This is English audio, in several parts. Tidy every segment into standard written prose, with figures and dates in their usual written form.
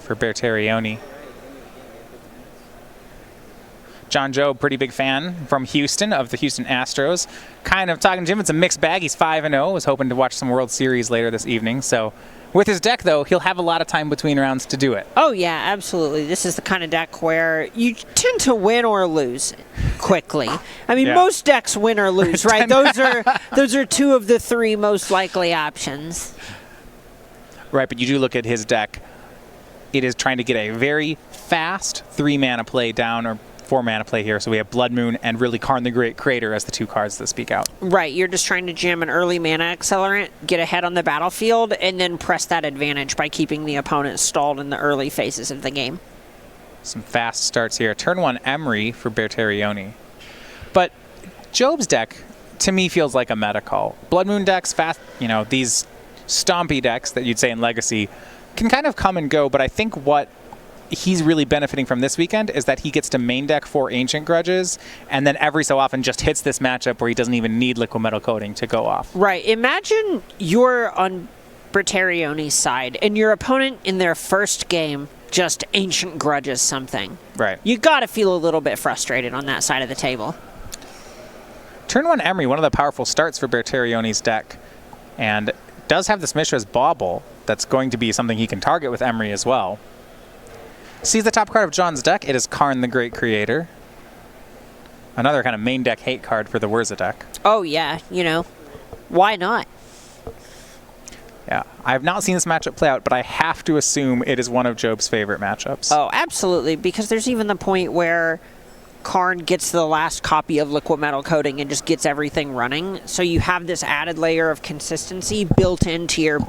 for Bertarioni. John Job, pretty big fan from Houston, of the Houston Astros. Kind of talking to him, it's a mixed bag. He's 5-0, was hoping to watch some World Series later this evening. So with his deck, though, he'll have a lot of time between rounds to do it. Oh, yeah, absolutely. This is the kind of deck where you tend to win or lose quickly. I mean, most decks win or lose, right? Those are two of the three most likely options. Right, but you do look at his deck. It is trying to get a very fast 3-mana play down, or 4-mana play here. So we have Blood Moon and really Karn the Great Creator as the two cards that speak out. Right, you're just trying to jam an early mana accelerant, get ahead on the battlefield, and then press that advantage by keeping the opponent stalled in the early phases of the game. Some fast starts here. Turn 1 Emery for Bertarioni. But Job's deck, to me, feels like a meta call. Blood Moon decks, fast, you know, these stompy decks that you'd say in Legacy can kind of come and go, but I think what he's really benefiting from this weekend is that he gets to main deck 4 Ancient Grudges, and then every so often just hits this matchup where he doesn't even need Liquid Metal Coating to go off. Right. Imagine you're on Bertarioni's side, and your opponent in their first game just Ancient Grudges something. Right. You got to feel a little bit frustrated on that side of the table. Turn 1 Emery, one of the powerful starts for Bertarioni's deck, and does have this Mishra's Bauble that's going to be something he can target with Emery as well. Sees the top card of John's deck. It is Karn the Great Creator. Another kind of main deck hate card for the Wurza deck. Oh, yeah. You know, why not? Yeah. I have not seen this matchup play out, but I have to assume it is one of Job's favorite matchups. Oh, absolutely. Because there's even the point where Karn gets the last copy of Liquid Metal Coating and just gets everything running. So you have this added layer of consistency built into your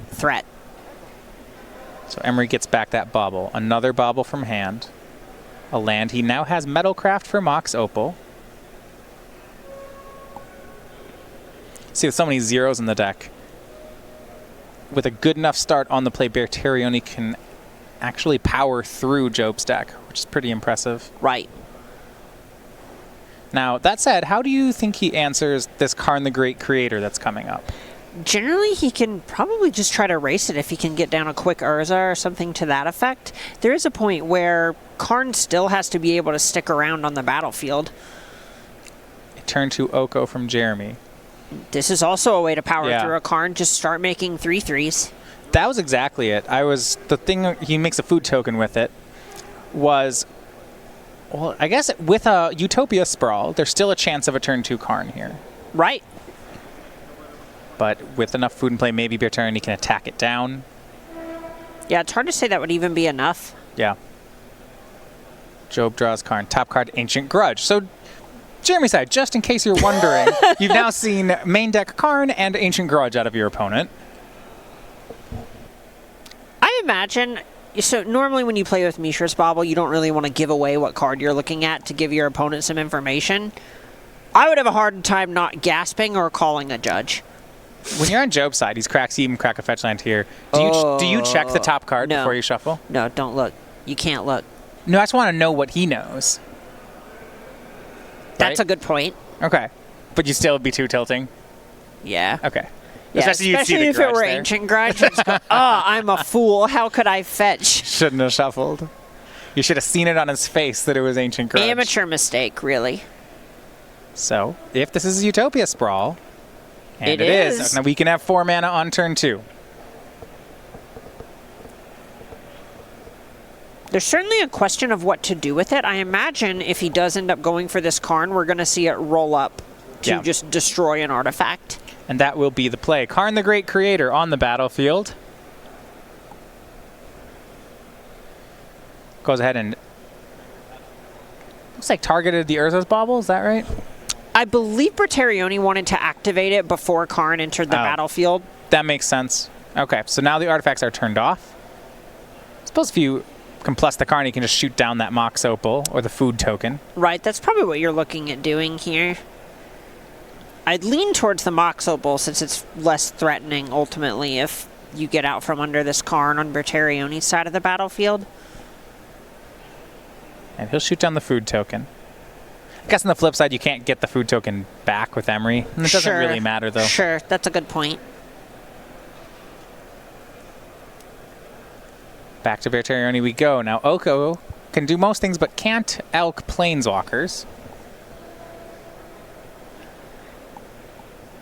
threat. So Emery gets back that Bauble. Another Bauble from hand. A land. He now has Metalcraft for Mox Opal. See, with so many zeros in the deck, with a good enough start on the play, Bertarioni can actually power through Job's deck, which is pretty impressive. Right. Now, that said, how do you think he answers this Karn the Great Creator that's coming up? Generally, he can probably just try to race it if he can get down a quick Urza or something to that effect. There is a point where Karn still has to be able to stick around on the battlefield. A turn to Oko from Jeremy. This is also a way to power through a Karn. Just start making 3/3s. That was exactly it. The thing he makes a food token with it was, well, I guess with a Utopia Sprawl, there's still a chance of a turn 2 Karn here. Right. But with enough food in play, maybe Bertarioni can attack it down. Yeah, it's hard to say that would even be enough. Yeah. Job draws Karn. Top card, Ancient Grudge. So, Jeremy's side, just in case you're wondering, you've now seen main deck Karn and Ancient Grudge out of your opponent. I imagine, so normally when you play with Mishra's Bauble, you don't really want to give away what card you're looking at to give your opponent some information. I would have a hard time not gasping or calling a judge. When you're on Job's side, he's even crack a fetch land here. Do you check the top card before you shuffle? No, don't look. You can't look. No, I just want to know what he knows. That's a good point. Okay. But you still would be 2 tilting? Yeah. Okay. Yeah, especially if it were there. Ancient Grudge. Go, oh, I'm a fool. How could I fetch? Shouldn't have shuffled. You should have seen it on his face that it was Ancient Grudge. Amateur mistake, really. So, if this is a Utopia Sprawl, and it is, now we can have 4 mana on turn 2. There's certainly a question of what to do with it. I imagine if he does end up going for this Karn, we're going to see it roll up to just destroy an artifact. And that will be the play. Karn the Great Creator on the battlefield. Goes ahead and looks like targeted the Urza's Bauble, is that right? I believe Bertarioni wanted to activate it before Karn entered the battlefield. That makes sense. Okay, so now the artifacts are turned off. I suppose if you can plus the Karn, you can just shoot down that Mox Opal or the food token. Right, that's probably what you're looking at doing here. I'd lean towards the Mox Opal since it's less threatening ultimately if you get out from under this Karn on Bertarioni's side of the battlefield. And he'll shoot down the food token. I guess on the flip side, you can't get the food token back with Emery. And it doesn't really matter, though. Sure, that's a good point. Back to Bertarioni we go. Now Oko can do most things, but can't elk planeswalkers.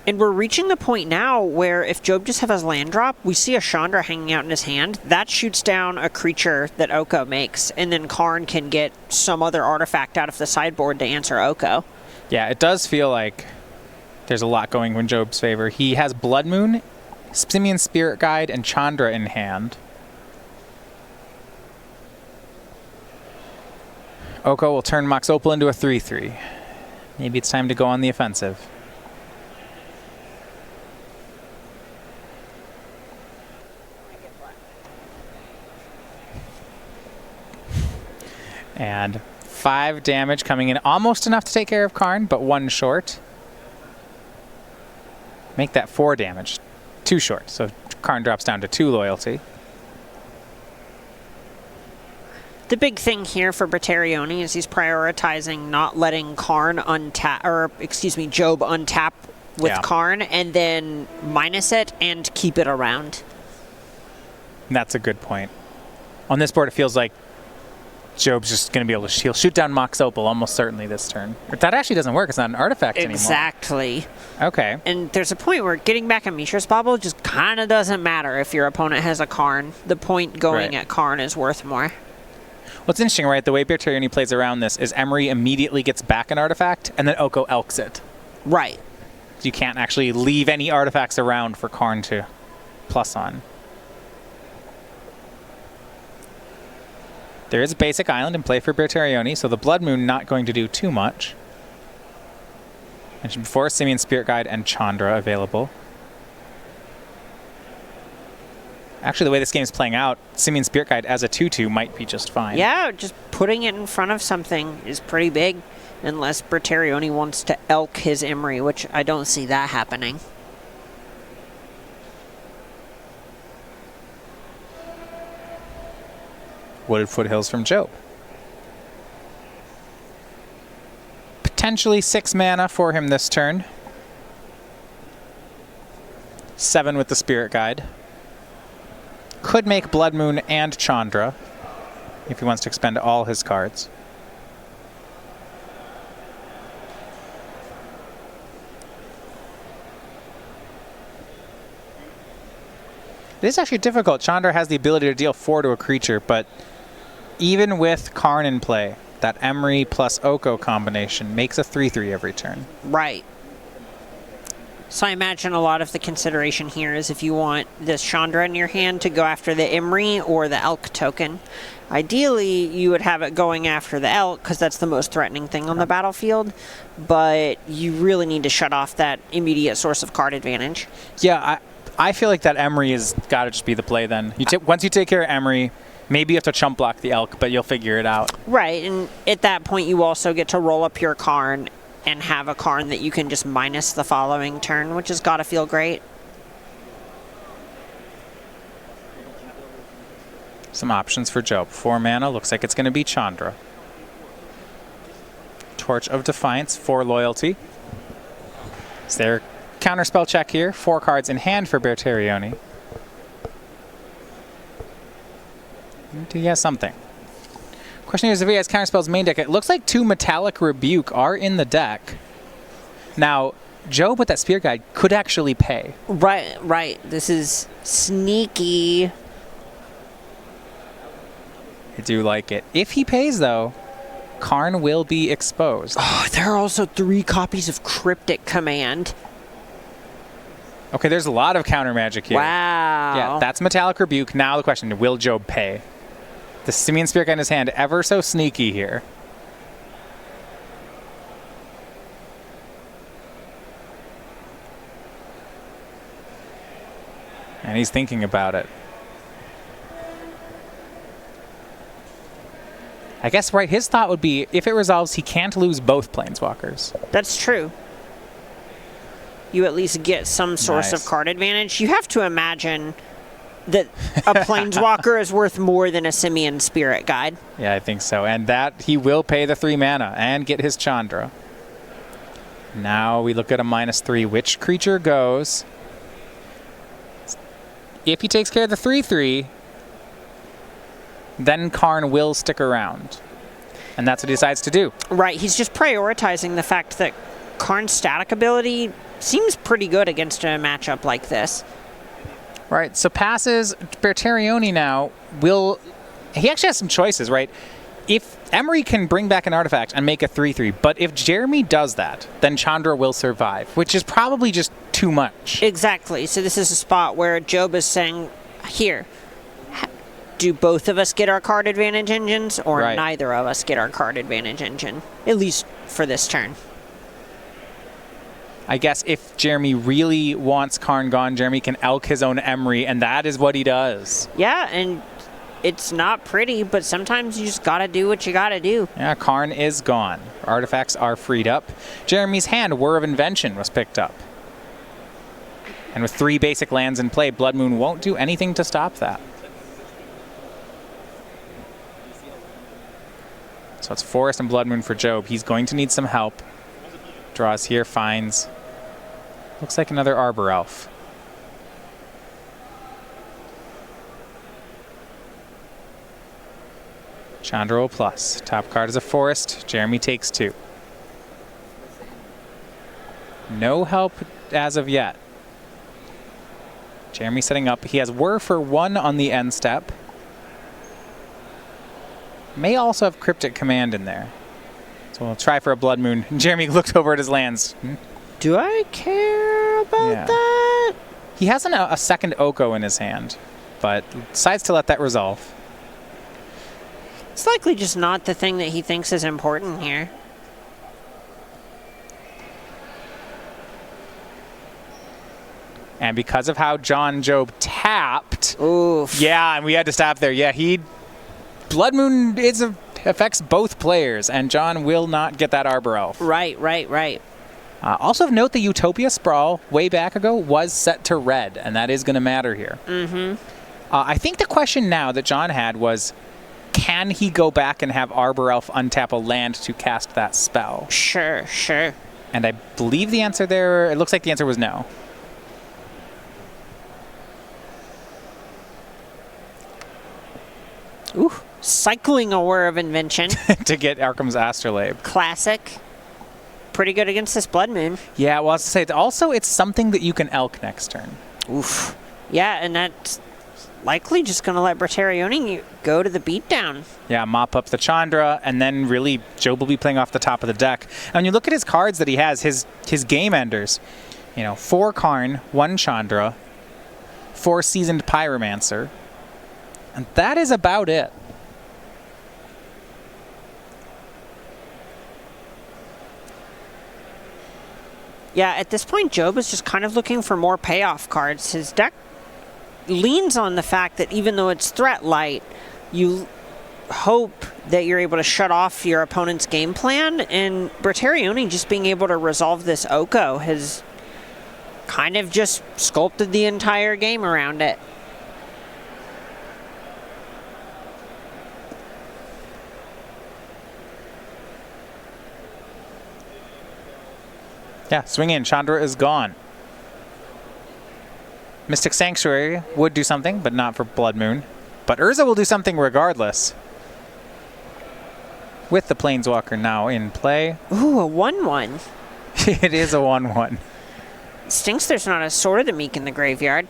And we're reaching the point now where if Job just has land drop, we see a Chandra hanging out in his hand. That shoots down a creature that Oko makes, and then Karn can get some other artifact out of the sideboard to answer Oko. Yeah, it does feel like there's a lot going in Job's favor. He has Blood Moon, Simian Spirit Guide, and Chandra in hand. Oko will turn Mox Opal into a 3/3. Maybe it's time to go on the offensive. And 5 damage coming in. Almost enough to take care of Karn, but 1 short. Make that 4 damage. 2 short. So Karn drops down to 2 loyalty. The big thing here for Bertarioni is he's prioritizing not letting Karn untap, or excuse me, Job untap with Karn, and then minus it and keep it around. That's a good point. On this board, it feels like Job's just going to be able to shoot down Mox Opal almost certainly this turn. But that actually doesn't work. It's not an artifact anymore. Exactly. Okay. And there's a point where getting back a Mishra's Bauble just kind of doesn't matter if your opponent has a Karn. The point going at Karn is worth more. What's interesting, right, the way Bertarioni plays around this is Emery immediately gets back an artifact, and then Oko elks it. Right. So you can't actually leave any artifacts around for Karn to plus on. There is a basic island in play for Bertarioni, so the Blood Moon not going to do too much. Mentioned before, Simian Spirit Guide and Chandra available. Actually, the way this game is playing out, Simian Spirit Guide as a 2/2 might be just fine. Yeah, just putting it in front of something is pretty big, unless Bertarioni wants to elk his Emery, which I don't see that happening. Wooded Foothills from Job. Potentially 6 mana for him this turn. 7 with the Spirit Guide. Could make Blood Moon and Chandra if he wants to expend all his cards. It is actually difficult. Chandra has the ability to deal 4 to a creature, but even with Karn in play, that Emery plus Oko combination makes a 3/3 every turn. Right. So I imagine a lot of the consideration here is if you want this Chandra in your hand to go after the Emery or the Elk token. Ideally, you would have it going after the Elk because that's the most threatening thing on the battlefield, but you really need to shut off that immediate source of card advantage. Yeah, I feel like that Emery has got to just be the play then. Once you take care of Emery, maybe you have to chump block the Elk, but you'll figure it out. Right, and at that point you also get to roll up your Karn and have a Karn that you can just minus the following turn, which has got to feel great. Some options for Job. 4 mana, looks like it's going to be Chandra. Torch of Defiance, 4 loyalty. Is there counterspell check here? 4 cards in hand for Bertarioni. He has something. Question here is if he has counterspells main deck. It looks like 2 Metallic Rebuke are in the deck. Now, Job with that Spear Guide could actually pay. Right. This is sneaky. I do like it. If he pays, though, Karn will be exposed. Oh, there are also 3 copies of Cryptic Command. Okay, there's a lot of counter magic here. Wow. Yeah, that's Metallic Rebuke. Now the question, will Job pay? The Simian Spirit Guide in his hand, ever so sneaky here. And he's thinking about it. I guess, right, his thought would be, if it resolves, he can't lose both Planeswalkers. That's true. You at least get some source of card advantage. You have to imagine that a Planeswalker is worth more than a Simian Spirit Guide. Yeah, I think so. And that, he will pay the 3 mana and get his Chandra. Now we look at a -3. Which creature goes? If he takes care of the 3/3, then Karn will stick around. And that's what he decides to do. Right, he's just prioritizing the fact that Karn's static ability seems pretty good against a matchup like this. Right, so passes. Bertarioni now will... He actually has some choices, right? If Emery can bring back an artifact and make a 3/3, but if Jeremy does that, then Chandra will survive, which is probably just too much. Exactly. So this is a spot where Job is saying, here, do both of us get our card advantage engines, or Right. neither of us get our card advantage engine, at least for this turn. I guess if Jeremy really wants Karn gone, Jeremy can elk his own Emery, and that is what he does. Yeah, and it's not pretty, but sometimes you just gotta do what you gotta do. Yeah, Karn is gone. Artifacts are freed up. Jeremy's hand, Whir of Invention, was picked up. And with 3 basic lands in play, Blood Moon won't do anything to stop that. So it's Forest and Blood Moon for Job. He's going to need some help. Draws here, finds. Looks like another Arbor Elf. Chandra will plus. Top card is a Forest. Jeremy takes 2. No help as of yet. Jeremy setting up. He has Whir for 1 on the end step. May also have Cryptic Command in there. So we'll try for a Blood Moon. Jeremy looked over at his lands. Do I care about Yeah. that? He has a second Oko in his hand, but decides to let that resolve. It's likely just not the thing that he thinks is important here. And because of how John Job tapped, Oof. yeah, and we had to stop there. Yeah, Blood Moon affects both players, and John will not get that Arbor Elf. Right. Also of note, the Utopia Sprawl way back ago was set to red, and that is going to matter here. I think the question now that John had was, can he go back and have Arbor Elf untap a land to cast that spell? Sure. And I believe the answer there, it looks like the answer was no. Ooh, cycling a Whir of Invention. To get Arkham's Astrolabe. Classic. Pretty good against this Blood Moon. Yeah, well, I was to say, it's something that you can elk next turn. Oof. Yeah, and that's likely just going to let Bertarioni go to the beatdown. Yeah, mop up the Chandra, and then really Job will be playing off the top of the deck. And when you look at his cards that he has, his game enders, 4 Karn, 1 Chandra, 4 Seasoned Pyromancer, and that is about it. Yeah, at this point, Job is just kind of looking for more payoff cards. His deck leans on the fact that even though it's threat light, you hope that you're able to shut off your opponent's game plan, and Bertarioni just being able to resolve this Oko has kind of just sculpted the entire game around it. Yeah, swing in. Chandra is gone. Mystic Sanctuary would do something, but not for Blood Moon. But Urza will do something regardless. With the Planeswalker now in play. Ooh, a 1/1. It is a 1/1. Stinks there's not a Sword of the Meek in the graveyard.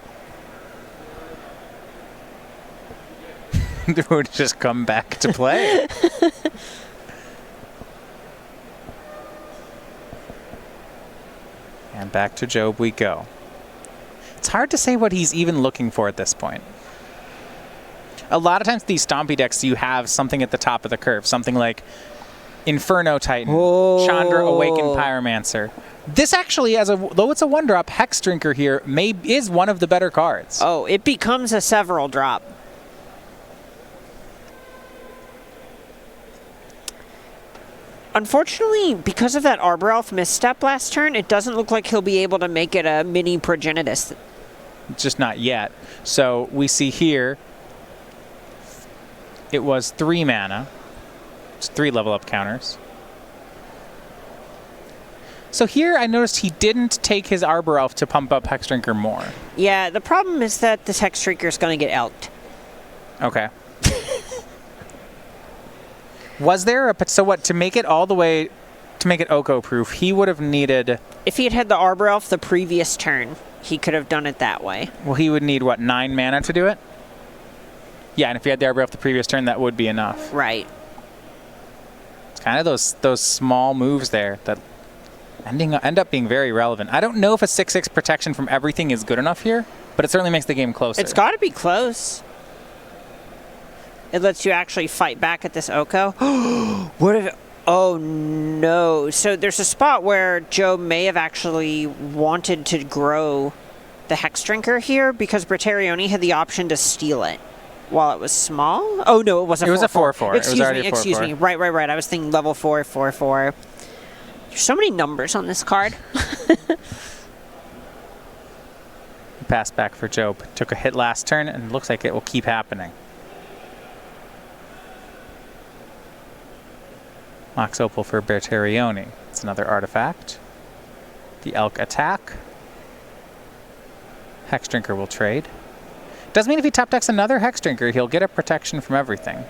It would just come back to play. And back to Job we go. It's hard to say what he's even looking for at this point. A lot of times these stompy decks, you have something at the top of the curve. Something like Inferno Titan, Chandra Awakened Pyromancer. This actually, though it's a 1-drop, Hex Drinker here is one of the better cards. Oh, it becomes a several drop. Unfortunately, because of that Arbor Elf misstep last turn, it doesn't look like he'll be able to make it a mini Progenitus. Just not yet. So we see here, it was 3 mana. It's 3 level up counters. So here I noticed he didn't take his Arbor Elf to pump up Hex Drinker more. Yeah, the problem is that this Hex Drinker is going to get elked. Okay. Was there a... So what, to make it all the way... To make it Oko-proof, he would have needed... If he had had the Arbor Elf the previous turn, he could have done it that way. Well, he would need, what, 9 mana to do it? Yeah, and if he had the Arbor Elf the previous turn, that would be enough. Right. It's kind of those small moves there that end up being very relevant. I don't know if a 6/6 protection from everything is good enough here, but it certainly makes the game closer. It's got to be close. It lets you actually fight back at this Oko. What if... Oh, no. So there's a spot where Joe may have actually wanted to grow the Hex Drinker here because Bertarioni had the option to steal it while it was small. Oh, no, it was a 4/4. It was a 4/4. Excuse me. Right. I was thinking level 4, 4/4. There's so many numbers on this card. Pass back for Joe. Took a hit last turn, and it looks like it will keep happening. Mox Opal for Bertarioni. It's another artifact. The Elk attack. Hex Drinker will trade. Does mean if he top decks another Hex Drinker, he'll get a protection from everything.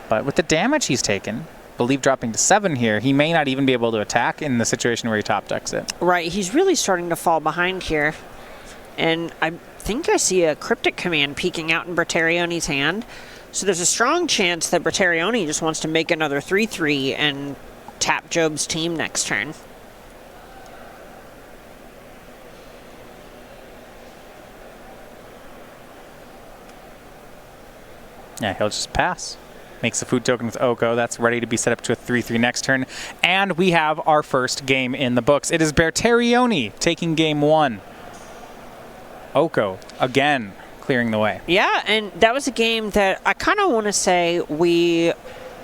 But with the damage he's taken, believe dropping to 7 here, he may not even be able to attack in the situation where he top decks it. Right, he's really starting to fall behind here. And I think I see a Cryptic Command peeking out in Bertarioni's hand. So there's a strong chance that Bertarioni just wants to make another 3/3 and tap Job's team next turn. Yeah, he'll just pass. Makes a food token with Oko. That's ready to be set up to a 3/3 next turn. And we have our first game in the books. It is Bertarioni taking game 1. Oko, again, clearing the way. Yeah, and that was a game that I kind of want to say we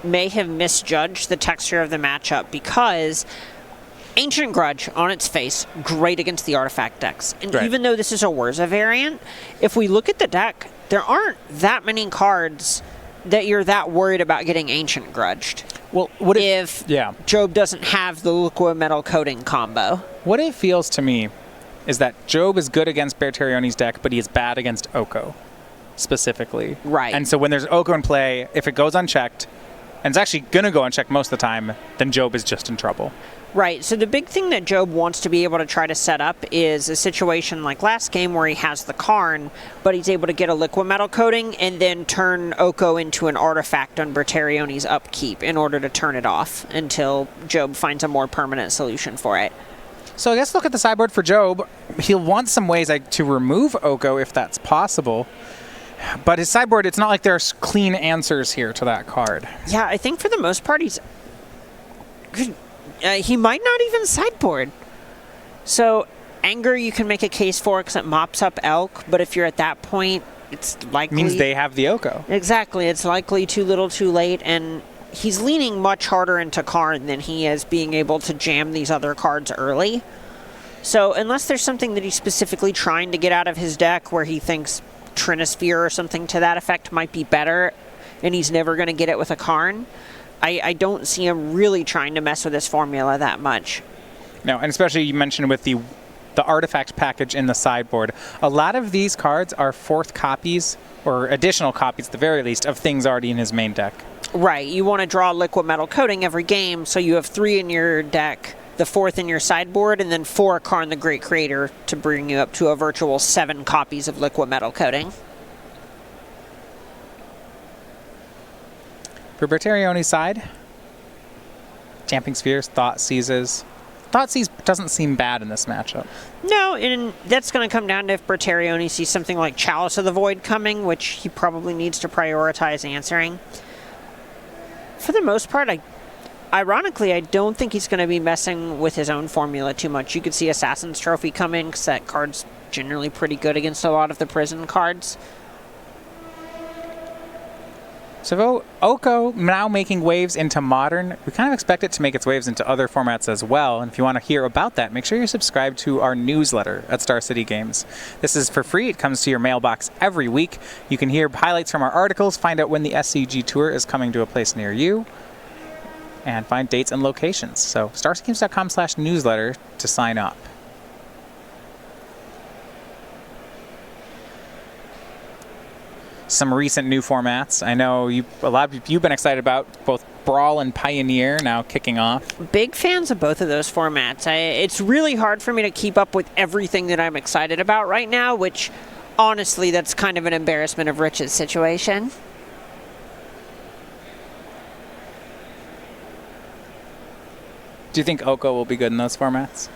may have misjudged the texture of the matchup because Ancient Grudge, on its face, great against the artifact decks. And right. Even though this is a Urza variant, if we look at the deck, there aren't that many cards that you're that worried about getting Ancient Grudged. Well, what if Job doesn't have the Liquid Metal Coating combo? What it feels to me is that Job is good against Bertarioni's deck, but he is bad against Oko, specifically. Right. And so when there's Oko in play, if it goes unchecked, and it's actually going to go unchecked most of the time, then Job is just in trouble. Right, so the big thing that Job wants to be able to try to set up is a situation like last game where he has the Karn, but he's able to get a Liquid Metal Coating and then turn Oko into an artifact on Bertarioni's upkeep in order to turn it off until Job finds a more permanent solution for it. So I guess look at the sideboard for Job. He'll want some ways to remove Oko if that's possible. But his sideboard, it's not like there's clean answers here to that card. Yeah, I think for the most part he might not even sideboard. So Anger you can make a case for because it mops up Elk, but if you're at that point, it's likely... Means they have the Oko. Exactly, it's likely too little too late, and he's leaning much harder into Karn than he is being able to jam these other cards early. So unless there's something that he's specifically trying to get out of his deck where he thinks Trinisphere or something to that effect might be better, and he's never going to get it with a Karn, I don't see him really trying to mess with his formula that much. No, and especially you mentioned with the artifact package in the sideboard, a lot of these cards are 4th copies, or additional copies at the very least, of things already in his main deck. Right, you want to draw Liquid Metal Coating every game, so you have 3 in your deck, the 4th in your sideboard, and then 4 Karn the Great Creator to bring you up to a virtual 7 copies of Liquid Metal Coating. For Bertarioni's side, Damping Spheres, Thought Seizes. Thought Seize doesn't seem bad in this matchup. No, and that's going to come down to if Bertarioni sees something like Chalice of the Void coming, which he probably needs to prioritize answering. For the most part, ironically, I don't think he's going to be messing with his own formula too much. You could see Assassin's Trophy coming, because that card's generally pretty good against a lot of the prison cards. So Oko now making waves into Modern. We kind of expect it to make its waves into other formats as well. And if you want to hear about that, make sure you're subscribed to our newsletter at Star City Games. This is for free. It comes to your mailbox every week. You can hear highlights from our articles, find out when the SCG Tour is coming to a place near you, and find dates and locations. So starcitygames.com/newsletter to sign up. some recent new formats. I know a lot of you've been excited about both Brawl and Pioneer now kicking off. Big fans of both of those formats. It's really hard for me to keep up with everything that I'm excited about right now, which honestly, that's kind of an embarrassment of riches situation. Do you think Oko will be good in those formats?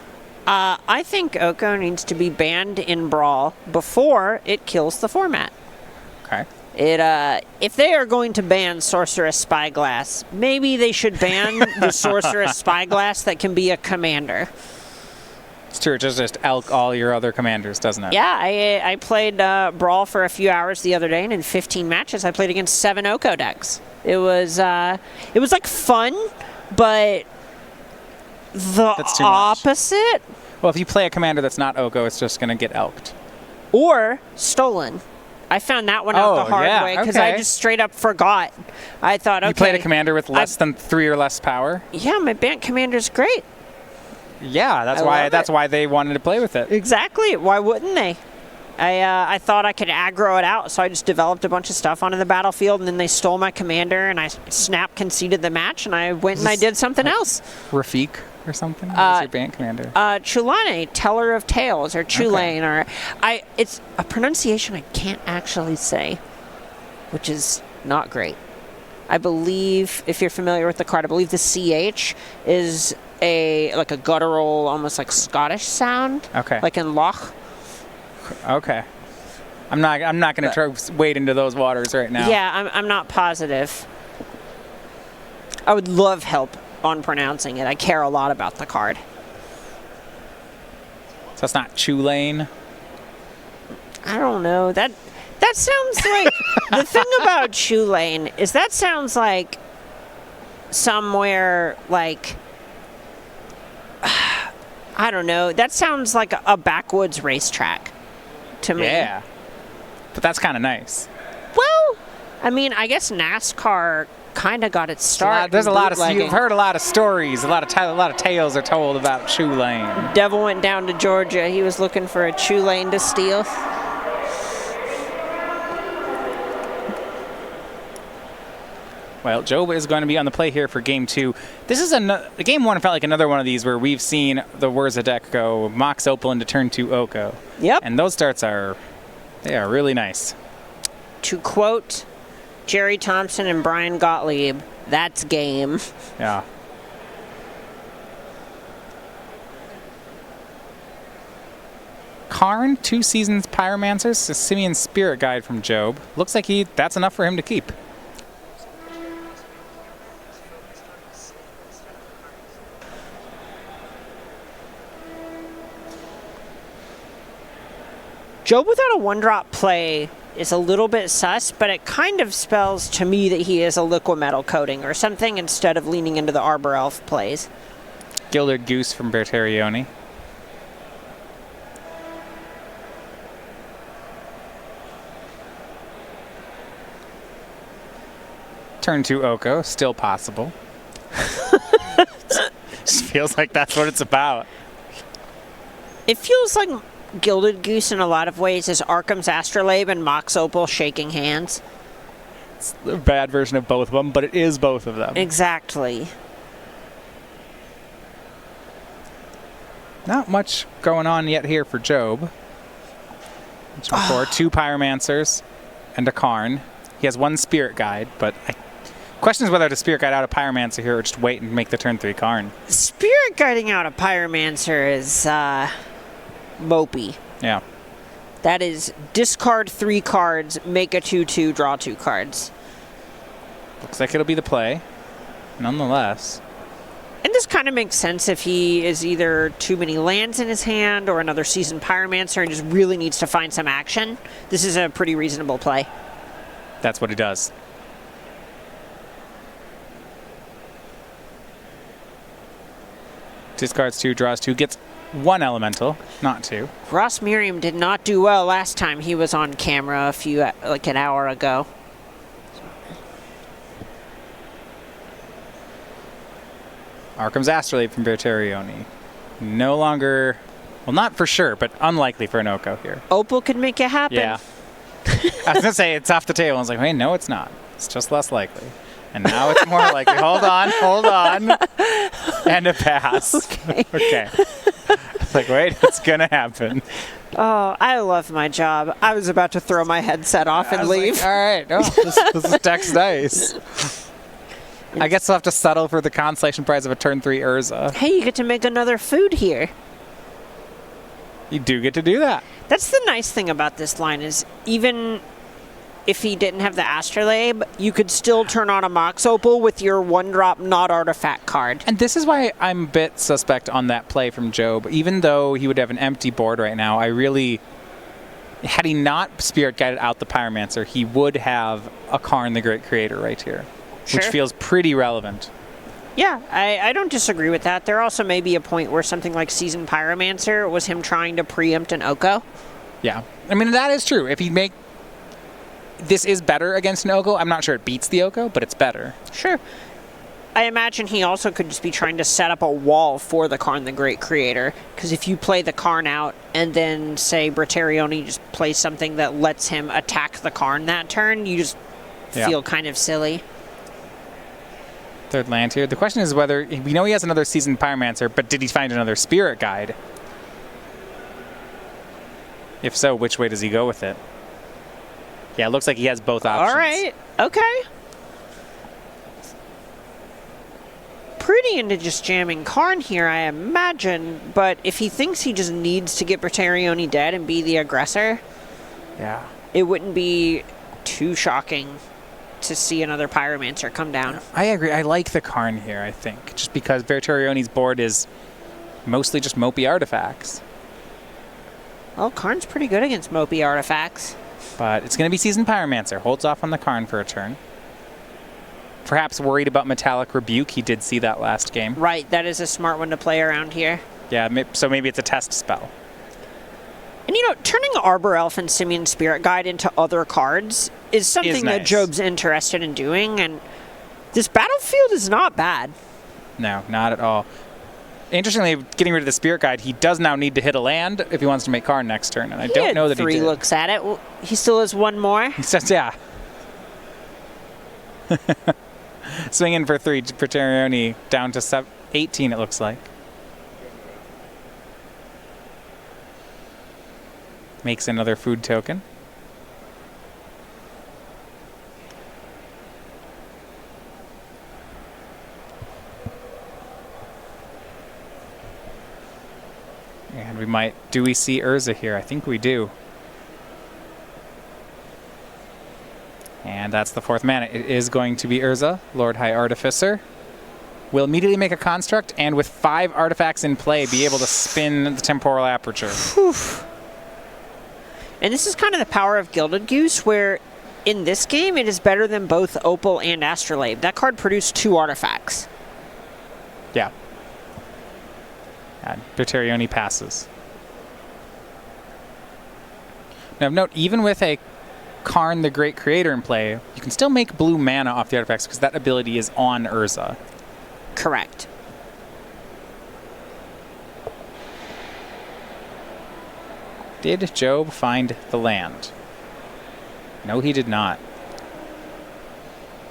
I think Oko needs to be banned in Brawl before it kills the format. Okay. If they are going to ban Sorceress Spyglass, maybe they should ban the Sorceress Spyglass that can be a commander. It's true. It just elk all your other commanders, doesn't it? Yeah, I played Brawl for a few hours the other day, and in 15 matches, I played against 7 Oko decks. It was like fun, but that's too opposite. Much. Well, if you play a commander that's not Oko, it's just going to get elked. Or stolen. I found that one out the hard way because I just straight up forgot. I thought, okay. You played a commander with less than 3 or less power? Yeah, my Bant commander's great. Yeah, that's why they wanted to play with it. Exactly. Why wouldn't they? I thought I could aggro it out, so I just developed a bunch of stuff onto the battlefield, and then they stole my commander, and I conceded the match, and I went and I did something else. Rafik or something? What's your Bant commander? Chulane, Teller of Tales, or Chulane, or it's a pronunciation I can't actually say, which is not great. I believe, if you're familiar with the card, I believe the CH is like a guttural, almost like Scottish sound. Okay. Like in Loch. Okay. I'm not going to try to wade into those waters right now. Yeah, I'm not positive. I would love help on pronouncing it. I care a lot about the card. So it's not Chulane? I don't know. That sounds like the thing about Chulane is that sounds like somewhere like I don't know. That sounds like a backwoods racetrack to me. Yeah. But that's kind of nice. Well, I mean, I guess NASCAR kind of got its start. There's a lot of you've heard a lot of stories. A lot of tales are told about Chulane. Devil went down to Georgia. He was looking for a Chulane to steal. Well, Job is going to be on the play here for Game 2. This is Game 1 felt like another one of these where we've seen the Wurza deck go Mox Opal into turn 2 Oko. Yep. And those starts are really nice. To quote Jerry Thompson and Brian Gottlieb, that's game. Yeah. Karn, 2 Seasons Pyromancers, a Simian Spirit Guide from Job. Looks like that's enough for him to keep. Job without a one-drop play is a little bit sus, but it kind of spells to me that he is a liquid metal coating or something instead of leaning into the Arbor Elf plays. Gilded Goose from Bertarioni. Turn 2 Oko, still possible. Just feels like that's what it's about. It feels like Gilded Goose in a lot of ways is Arkham's Astrolabe and Mox Opal shaking hands. It's a bad version of both of them, but it is both of them. Exactly. Not much going on yet here for Job. As before, 2 Pyromancers and a Karn. He has 1 Spirit Guide, but questions whether to Spirit Guide out a Pyromancer here or just wait and make the turn 3 Karn. Spirit Guiding out a Pyromancer is mopey. Yeah. That is discard 3 cards, make a 2/2, draw 2 cards. Looks like it'll be the play, nonetheless. And this kind of makes sense if he is either too many lands in his hand or another seasoned Pyromancer and just really needs to find some action. This is a pretty reasonable play. That's what he does. Discards 2, draws 2, gets 1 elemental, not 2. Ross Miriam did not do well last time he was on camera like an hour ago. Arkham's Astrolabe from Bertarioni. No longer, well, not for sure, but unlikely for an Oko here. Opal could make it happen. Yeah. I was going to say it's off the table. I was like, wait, no, it's not. It's just less likely. And now it's more likely. Hold on. And a pass. Okay. It's like, wait, it's going to happen. Oh, I love my job. I was about to throw my headset off and leave. Like, all right. No, this deck's nice. I guess we'll have to settle for the consolation prize of a turn 3 Urza. Hey, you get to make another food here. You do get to do that. That's the nice thing about this line is even if he didn't have the Astrolabe, you could still turn on a Mox Opal with your 1-drop not artifact card. And this is why I'm a bit suspect on that play from Job. Even though he would have an empty board right now, I really... Had he not Spirit Guided out the Pyromancer, he would have a Karn the Great Creator right here. Sure. Which feels pretty relevant. Yeah, I don't disagree with that. There also may be a point where something like Seasoned Pyromancer was him trying to preempt an Oko. Yeah. I mean, that is true. If he make... This is better against an Oko. I'm not sure it beats the Oko, but it's better. Sure. I imagine he also could just be trying to set up a wall for the Karn the Great Creator, because if you play the Karn out and then, say, Bertarioni just plays something that lets him attack the Karn that turn, you just feel kind of silly. Third land here. The question is whether... We know he has another Seasoned Pyromancer, but did he find another Spirit Guide? If so, which way does he go with it? Yeah, it looks like he has both options. All right. Okay. Pretty into just jamming Karn here, I imagine. But if he thinks he just needs to get Bertarioni dead and be the aggressor, yeah, it wouldn't be too shocking to see another Pyromancer come down. I agree. I like the Karn here, I think, just because Bertarioni's board is mostly just mopey artifacts. Well, Karn's pretty good against mopey artifacts. But it's going to be Seasoned Pyromancer. Holds off on the Karn for a turn. Perhaps worried about Metallic Rebuke. He did see that last game. Right, that is a smart one to play around here. Yeah, so maybe it's a test spell. And you know, turning Arbor Elf and Simian Spirit Guide into other cards is something that Job's interested in doing, and this battlefield is not bad. No, not at all. Interestingly, getting rid of the Spirit Guide, he does now need to hit a land if he wants to make Karn next turn, and I don't know that he did. 3 looks at it. He still has 1 more. He says, yeah. Swinging for 3, Bertarioni down to 18, it looks like. Makes another food token. And we might... Do we see Urza here? I think we do. And that's the 4th mana. It is going to be Urza, Lord High Artificer. Will immediately make a construct, and with 5 artifacts in play, be able to spin the Temporal Aperture. Whew. And this is kind of the power of Gilded Goose, where in this game, it is better than both Opal and Astrolabe. That card produced 2 artifacts. Yeah. And Bertarioni passes. Now, note, even with a Karn the Great Creator in play, you can still make blue mana off the artifacts because that ability is on Urza. Correct. Did Job find the land? No, he did not.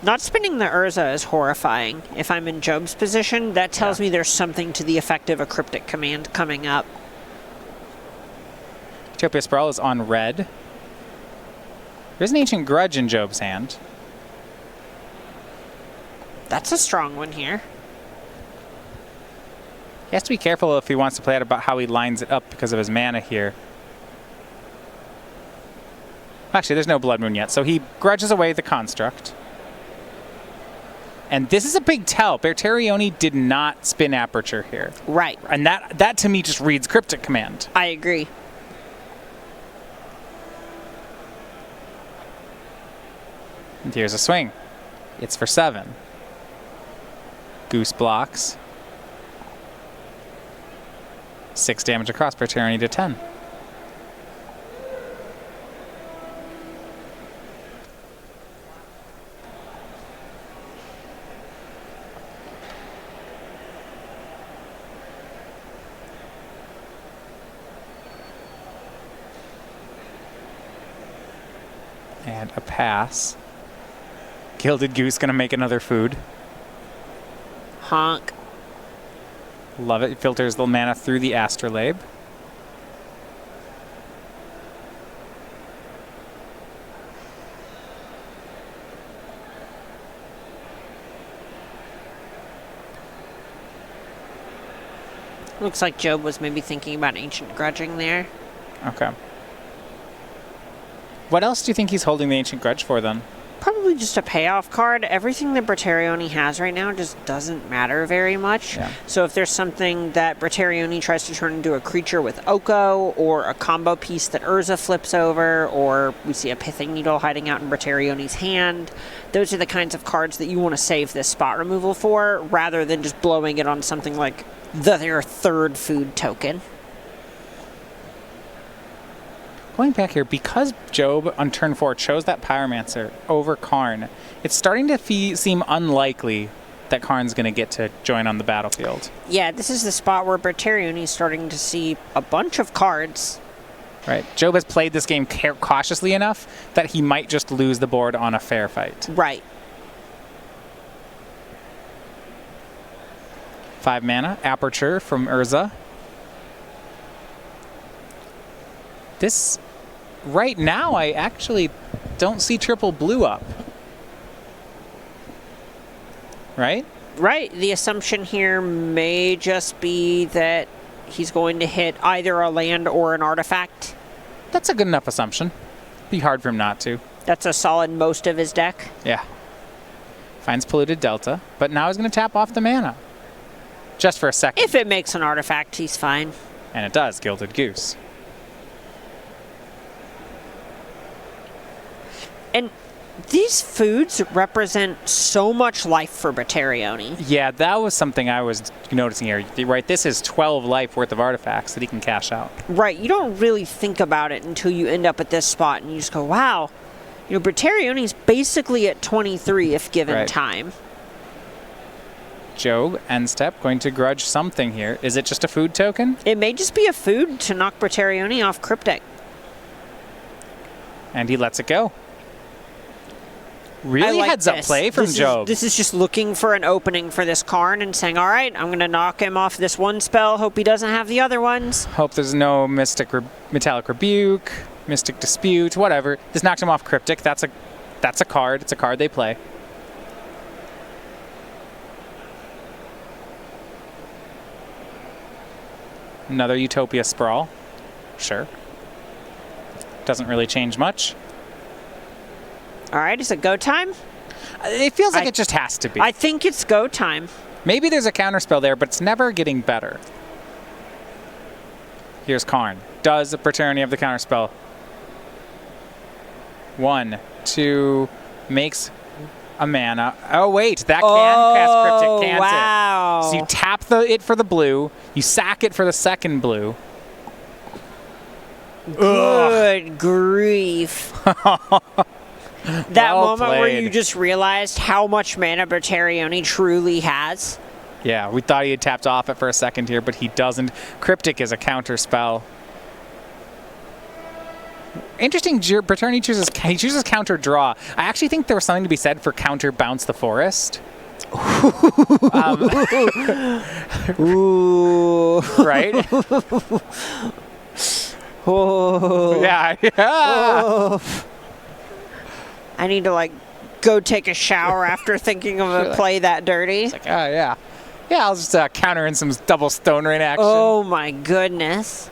Not spinning the Urza is horrifying. If I'm in Job's position, that tells me there's something to the effect of a cryptic command coming up. Utopia Sprawl is on red. There's an Ancient Grudge in Job's hand. That's a strong one here. He has to be careful if he wants to play out about how he lines it up because of his mana here. Actually, there's no Blood Moon yet, so he grudges away the construct. And this is a big tell. Bertarioni did not spin Aperture here. Right. And that to me just reads Cryptic Command. I agree. And here's a swing. It's for 7. Goose blocks. 6 damage across, Bertarioni to 10. And a pass. Gilded Goose going to make another food. Honk. Love it. It filters the mana through the Astrolabe. Looks like Job was maybe thinking about Ancient Grudging there. Okay. What else do you think he's holding the Ancient Grudge for, then? Probably just a payoff card. Everything that Bertarioni has right now just doesn't matter very much. Yeah. So if there's something that Bertarioni tries to turn into a creature with Oko, or a combo piece that Urza flips over, or we see a Pithing Needle hiding out in Bertarioni's hand, those are the kinds of cards that you want to save this spot removal for, rather than just blowing it on something like your third food token. Going back here, because Job on turn 4 chose that Pyromancer over Karn, it's starting to seem unlikely that Karn's going to get to join on the battlefield. Yeah, this is the spot where Bertarioni is starting to see a bunch of cards. Right. Job has played this game cautiously enough that he might just lose the board on a fair fight. Right. 5 mana, Aperture from Urza. This, right now, I actually don't see triple blue up. Right? Right. The assumption here may just be that he's going to hit either a land or an artifact. That's a good enough assumption. Be hard for him not to. That's a solid most of his deck. Yeah. Finds Polluted Delta, but now he's going to tap off the mana. Just for a second. If it makes an artifact, he's fine. And it does, Gilded Goose. And these foods represent so much life for Bertarioni. Yeah, that was something I was noticing here. Right, this is 12 life worth of artifacts that he can cash out. Right, you don't really think about it until you end up at this spot and you just go, wow, you know, Bertarioni's basically at 23 if given time. Job, end step, going to grudge something here. Is it just a food token? It may just be a food to knock Bertarioni off Cryptic. And he lets it go. Really heads up play from Job. This is just looking for an opening for this Karn and saying, all right, I'm going to knock him off this one spell. Hope he doesn't have the other ones. Hope there's no Metallic Rebuke, Mystic Dispute, whatever. This knocks him off Cryptic. That's a card. It's a card they play. Another Utopia Sprawl. Sure. Doesn't really change much. All right, is it go time? It feels like it just has to be. I think it's go time. Maybe there's a counterspell there, but it's never getting better. Here's Karn. Does Bertarioni have the counterspell? 1, 2, makes a mana. Oh, wait, that can cast Cryptic, can't wow. it? So you tap it for the blue, you sack it for the second blue. Good grief. That Well moment where played. you just realized how much mana Bertarioni truly has. Yeah, we thought he had tapped off it for a second here, but he doesn't. Cryptic is a counter spell. Interesting, Bertarioni chooses counter draw. I actually think there was something to be said for counter bounce the forest. Ooh. Right? Oh. Yeah. Oh. I need to go take a shower after thinking of a play that dirty. It's like, oh, yeah. Yeah, I'll just counter in some double Stone Rain action. Oh, my goodness.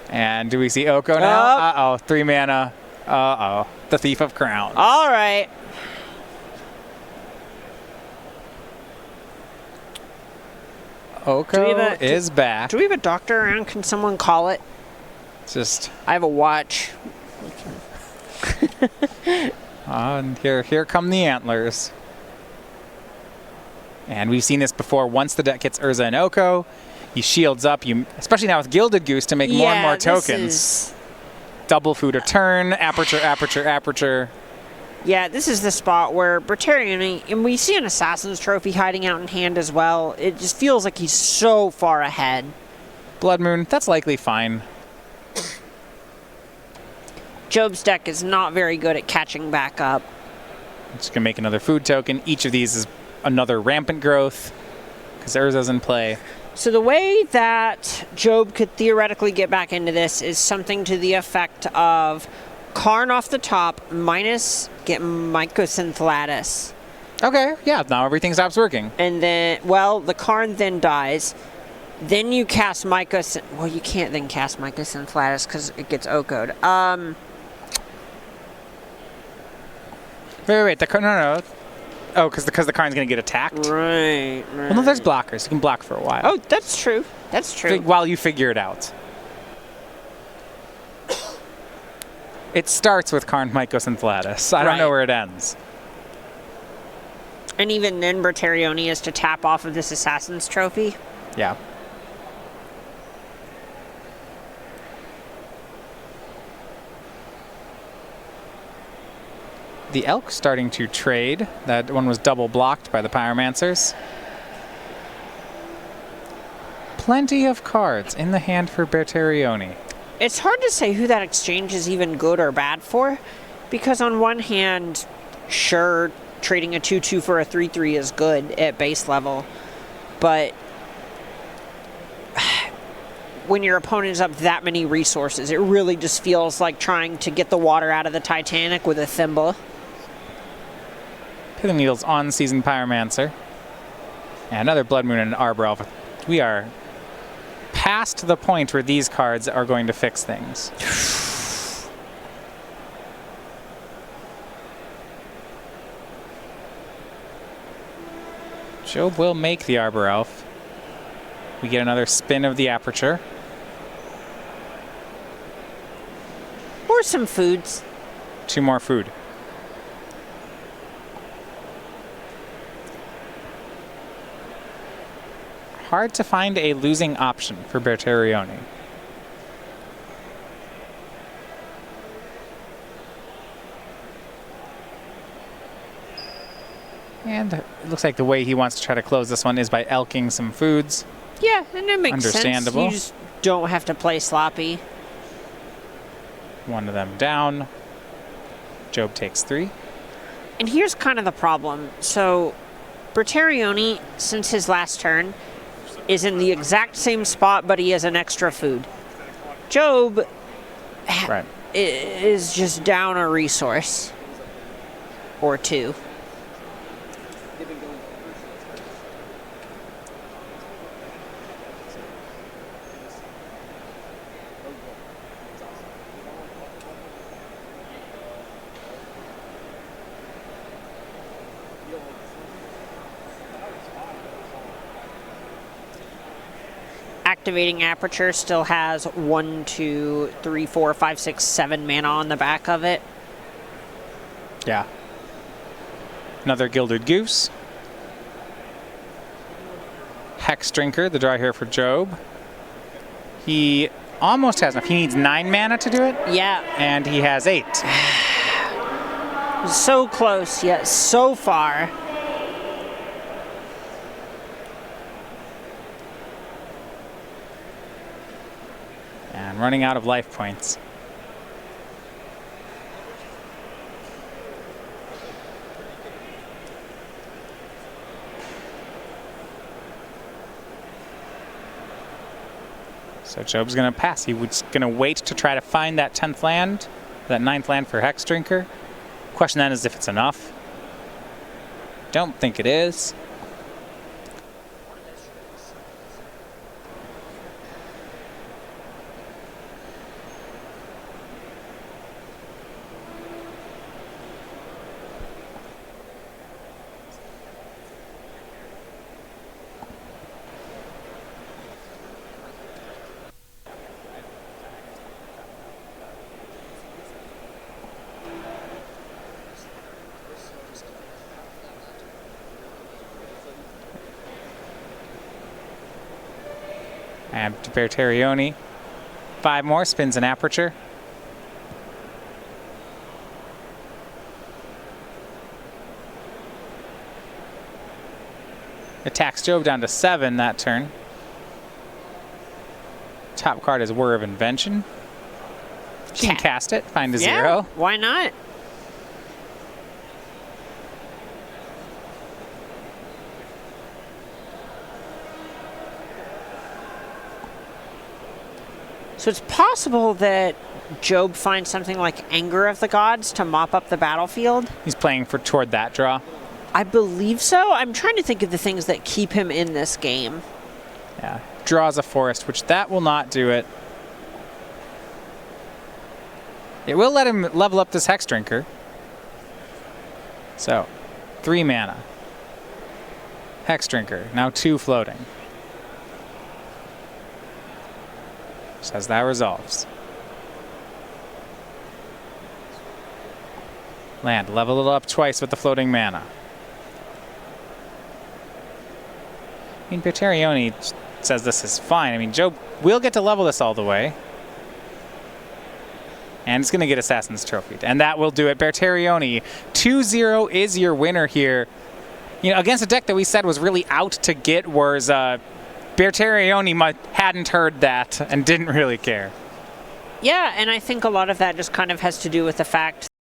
And do we see Oko now? Uh-oh, 3 mana. Uh-oh, the Thief of Crowns. All right. Oko is back. Do we have a doctor around? Can someone call it? Just... I have a watch. And here come the antlers. And we've seen this before. Once the deck hits Urza and Oko, he shields up. Especially now with Gilded Goose to make more and more tokens. Double food a turn, aperture, aperture, aperture. Yeah, this is the spot where Bertarioni, and we see an Assassin's Trophy hiding out in hand as well. It just feels like he's so far ahead. Blood Moon, that's likely fine. Job's deck is not very good at catching back up. Just going to make another food token. Each of these is another rampant growth because Urza's in play. So the way that Job could theoretically get back into this is something to the effect of Karn off the top minus get Mycosynth Lattice. Okay, yeah, now everything stops working. And then, well, the Karn then dies. Then you cast Mycosynth. Well, you can't then cast Mycosynth Lattice because it gets OHKO'd. Wait. No. Oh, because the Karn's going to get attacked? Right. Well, no, there's blockers. You can block for a while. Oh, that's true. That's true. While you figure it out. It starts with Karn, Mycosynth Lattice. I don't know where it ends. And even then, Bertarioni is to tap off of this Assassin's Trophy. Yeah. The Elk starting to trade. That one was double blocked by the Pyromancers. Plenty of cards in the hand for Bertarioni. It's hard to say who that exchange is even good or bad for, because on one hand, sure, trading a 2/2 for a 3/3 is good at base level, but when your opponent is up that many resources, it really just feels like trying to get the water out of the Titanic with a thimble. Pithing Needle's on-season Pyromancer. And another Blood Moon and an Arbor Elf. We are past the point where these cards are going to fix things. Job will make the Arbor Elf. We get another spin of the Aperture. Or some foods. 2 more food. Hard to find a losing option for Bertarioni. And it looks like the way he wants to try to close this one is by elking some foods. Yeah, and it makes Understandable. sense. You just don't have to play sloppy. One of them down. Job takes 3. And here's kind of the problem. So, Bertarioni, since his last turn, is in the exact same spot, but he has an extra food. Job is just down a resource or 2. Activating Aperture still has 1, 2, 3, 4, 5, 6, 7 mana on the back of it. Yeah. Another Gilded Goose. Hex Drinker, the draw here for Job. He almost has enough. He needs 9 mana to do it. Yeah. And he has 8. So close, yet so far. And running out of life points. So Job's going to pass. He was going to wait to try to find that 10th land, that 9th land for Hex Drinker. Question then is if it's enough. Don't think it is. And to Bertarioni. 5 more, spins an Aperture. Attacks Job down to 7 that turn. Top card is Whir of Invention. She can cast it, find a Yeah, 0. why not? So it's possible that Job finds something like Anger of the Gods to mop up the battlefield. He's playing toward that draw. I believe so. I'm trying to think of the things that keep him in this game. Yeah, draws a forest, which that will not do it. It will let him level up this Hex Drinker. So, 3 mana. Hex Drinker, now 2 floating. Says that resolves. Land, level it up twice with the floating mana. I mean, Bertarioni says this is fine. I mean, Job will get to level this all the way. And it's going to get Assassin's Trophy. And that will do it. Bertarioni, 2-0 is your winner here. You know, against a deck that we said was really out to get, whereas Bertarioni hadn't heard that and didn't really care. Yeah, and I think a lot of that just kind of has to do with the fact